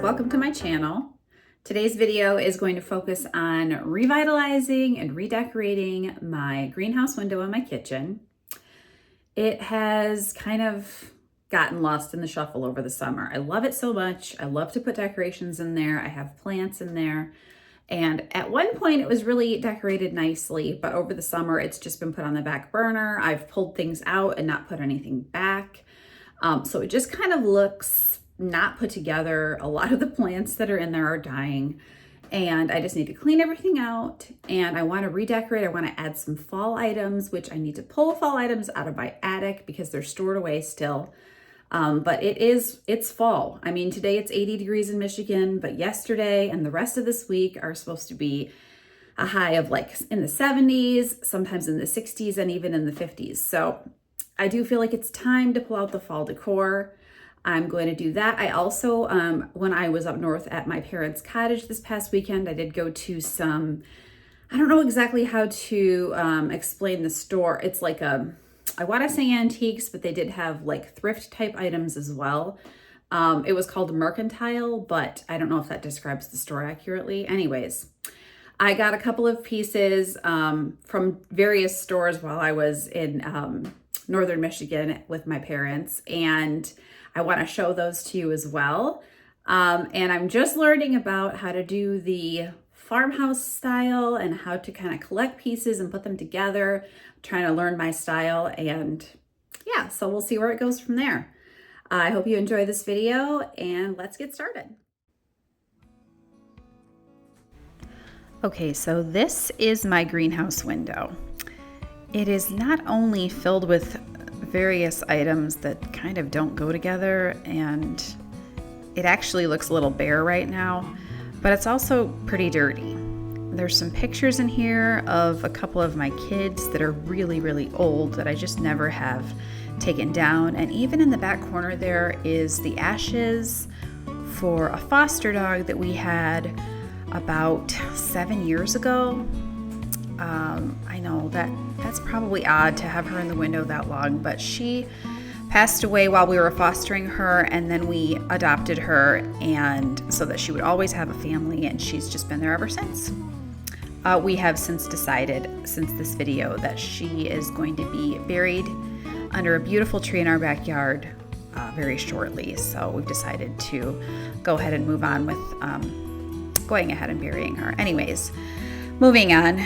welcome to my channel. Today's video is going to focus on revitalizing and redecorating my greenhouse window in my kitchen. It has kind of gotten lost in the shuffle over the summer. I love it so much. I love to put decorations in there. I have plants in there. And at one point it was really decorated nicely, but over the summer it's just been put on the back burner. I've pulled things out and not put anything back. So it just kind of looks not put together. A lot of the plants that are in there are dying and I just need to clean everything out, and I want to redecorate. I want to add some fall items, which I need to pull fall items out of my attic because they're stored away still. But it's fall. I mean, today it's 80 degrees in Michigan, but yesterday and the rest of this week are supposed to be a high of like in the 70s, sometimes in the 60s, and even in the 50s. So I do feel like it's time to pull out the fall decor. I'm going to do that. I also, when I was up north at my parents' cottage this past weekend, I did go to some, I don't know exactly how to explain the store. It's like I want to say antiques, but they did have like thrift type items as well. It was called Mercantile, but I don't know if that describes the store accurately. Anyways, I got a couple of pieces from various stores while I was in northern Michigan with my parents, and I want to show those to you as well. And I'm just learning about how to do the farmhouse style and how to kind of collect pieces and put them together, trying to learn my style. And yeah, so we'll see where it goes from there. I hope you enjoy this video, and let's get started. Okay, so this is my greenhouse window. It is not only filled with various items that kind of don't go together, and it actually looks a little bare right now, but it's also pretty dirty. There's some pictures in here of a couple of my kids that are really, really old that I just never have taken down. And even in the back corner there is the ashes for a foster dog that we had about 7 years ago. I know that's probably odd to have her in the window that long, but she passed away while we were fostering her, and then we adopted her, and so that she would always have a family, and she's just been there ever since. We have since decided, since this video, that she is going to be buried under a beautiful tree in our backyard very shortly. So we've decided to go ahead and move on with going ahead and burying her. Anyways, moving on.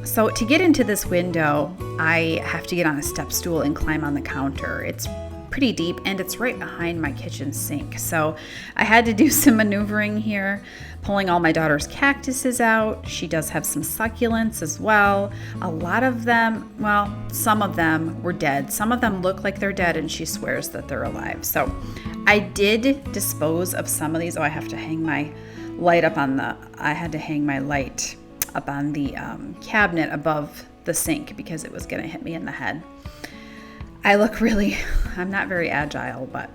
So to get into this window, I have to get on a step stool and climb on the counter. It's pretty deep and it's right behind my kitchen sink. So I had to do some maneuvering here, pulling all my daughter's cactuses out. She does have some succulents as well. A lot of them, well, some of them were dead. Some of them look like they're dead and she swears that they're alive. So I did dispose of some of these. Oh, I have to hang my light up on I had to hang my light up on the cabinet above the sink because it was going to hit me in the head. I'm not very agile, but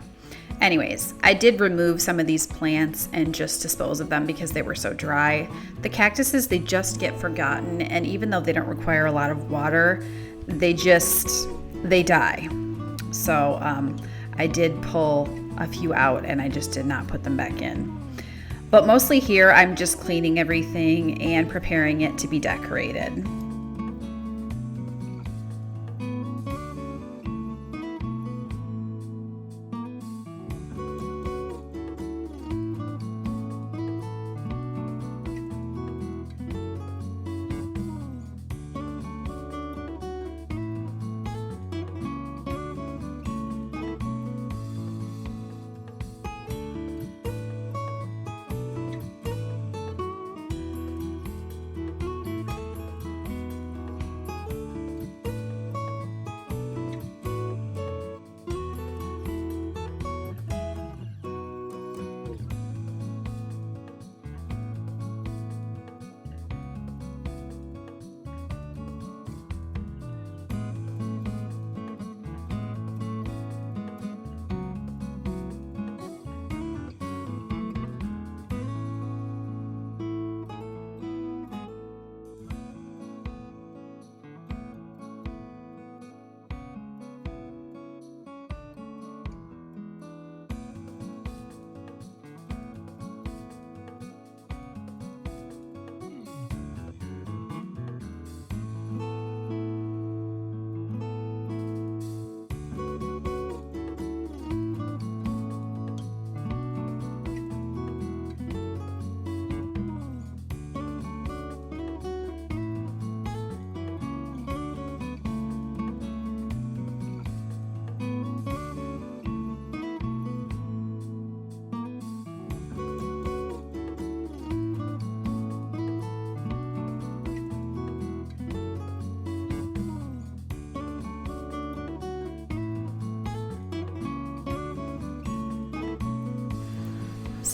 anyways, I did remove some of these plants and just dispose of them because they were so dry. The cactuses, they just get forgotten, and even though they don't require a lot of water, they die. So I did pull a few out and I just did not put them back in. But mostly here, I'm just cleaning everything and preparing it to be decorated.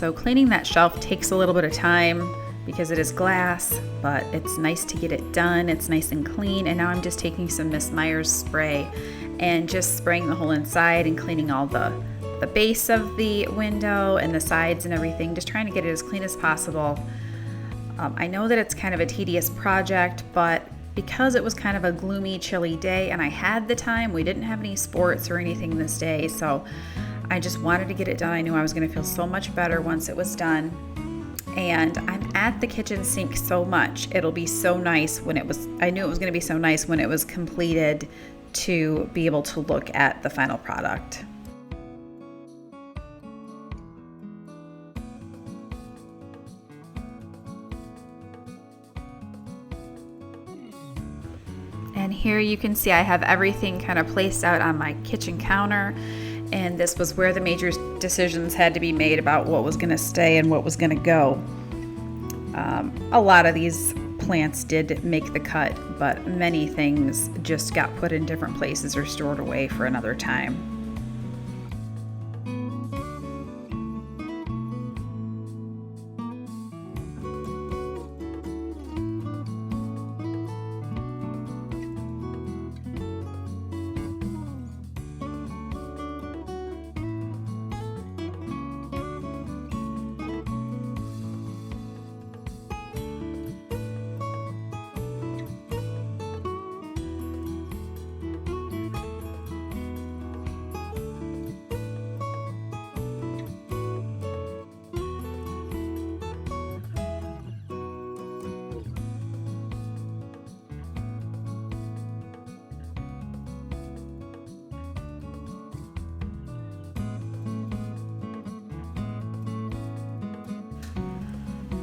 So cleaning that shelf takes a little bit of time because it is glass, but it's nice to get it done. It's nice and clean. And now I'm just taking some Miss Meyer's spray and just spraying the whole inside and cleaning all the base of the window and the sides and everything, just trying to get it as clean as possible. I know that it's kind of a tedious project, but because it was kind of a gloomy, chilly day and I had the time, we didn't have any sports or anything this day, so I just wanted to get it done. I knew I was going to feel so much better once it was done. And I'm at the kitchen sink so much. It'll be so nice when I knew it was going to be so nice when it was completed to be able to look at the final product. And here you can see I have everything kind of placed out on my kitchen counter. And this was where the major decisions had to be made about what was going to stay and what was going to go. A lot of these plants did make the cut, but many things just got put in different places or stored away for another time.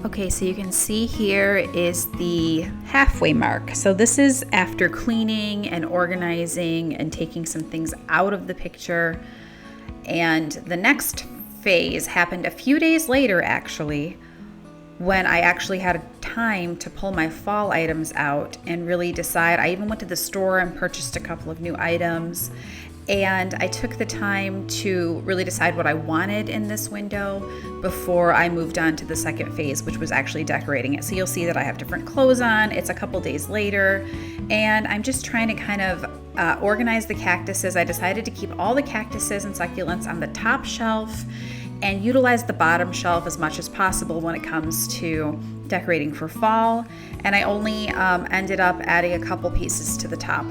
Okay, so you can see here is the halfway mark. So this is after cleaning and organizing and taking some things out of the picture. And the next phase happened a few days later, actually, when I actually had time to pull my fall items out and really decide. I even went to the store and purchased a couple of new items. And I took the time to really decide what I wanted in this window before I moved on to the second phase, which was actually decorating it. So you'll see that I have different clothes on. It's a couple days later, and I'm just trying to kind of organize the cactuses. I decided to keep all the cactuses and succulents on the top shelf and utilize the bottom shelf as much as possible when it comes to decorating for fall. And I only ended up adding a couple pieces to the top.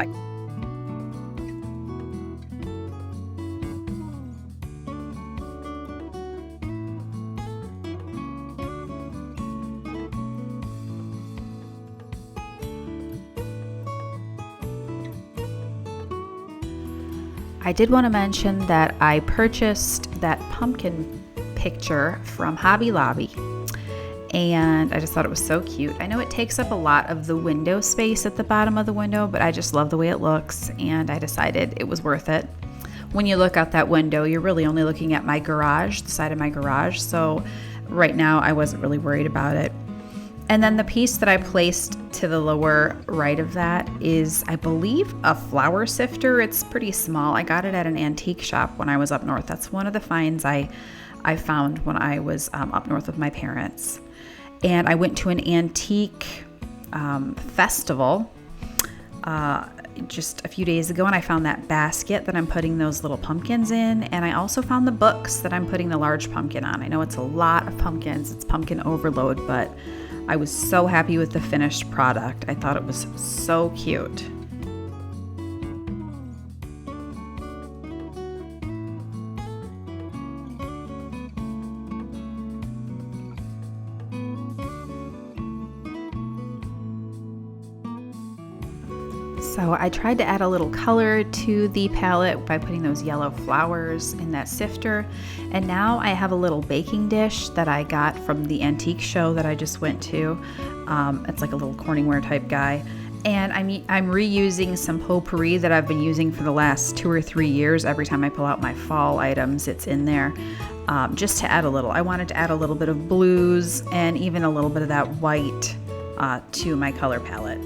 I did want to mention that I purchased that pumpkin picture from Hobby Lobby, and I just thought it was so cute. I know it takes up a lot of the window space at the bottom of the window, but I just love the way it looks, and I decided it was worth it. When you look out that window, you're really only looking at my garage, the side of my garage, so right now I wasn't really worried about it. And then the piece that I placed to the lower right of that is, I believe, a flour sifter. It's pretty small. I got it at an antique shop when I was up north. That's one of the finds I found when I was up north with my parents. And I went to an antique festival just a few days ago, and I found that basket that I'm putting those little pumpkins in, and I also found the books that I'm putting the large pumpkin on. I know it's a lot of pumpkins. It's pumpkin overload, but I was so happy with the finished product. I thought it was so cute. So I tried to add a little color to the palette by putting those yellow flowers in that sifter. And now I have a little baking dish that I got from the antique show that I just went to. It's like a little Corningware type guy. And I'm reusing some potpourri that I've been using for the last 2 or 3 years. Every time I pull out my fall items, it's in there. Just to add a little. I wanted to add a little bit of blues and even a little bit of that white to my color palette.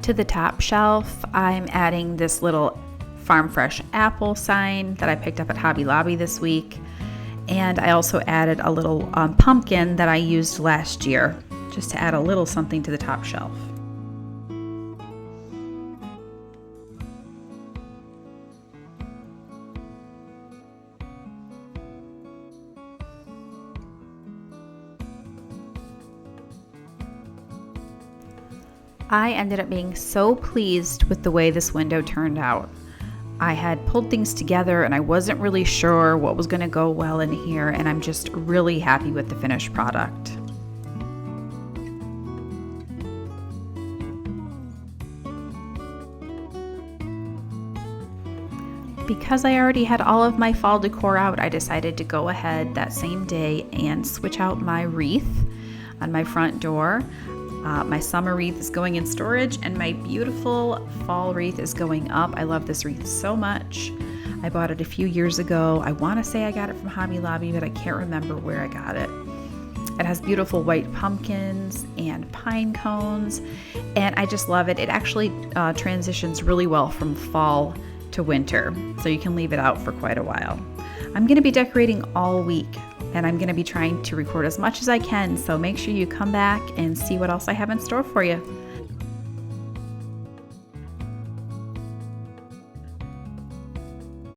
To the top shelf, I'm adding this little farm fresh apple sign that I picked up at Hobby Lobby this week. And I also added a little pumpkin that I used last year, just to add a little something to the top shelf. I ended up being so pleased with the way this window turned out. I had pulled things together and I wasn't really sure what was going to go well in here, and I'm just really happy with the finished product. Because I already had all of my fall decor out, I decided to go ahead that same day and switch out my wreath on my front door. My summer wreath is going in storage and my beautiful fall wreath is going up. I love this wreath so much. I bought it a few years ago. I want to say I got it from Hobby Lobby, but I can't remember where I got it. It has beautiful white pumpkins and pine cones, and I just love it. It actually transitions really well from fall to winter, so you can leave it out for quite a while. I'm going to be decorating all week, and I'm going to be trying to record as much as I can, so make sure you come back and see what else I have in store for you.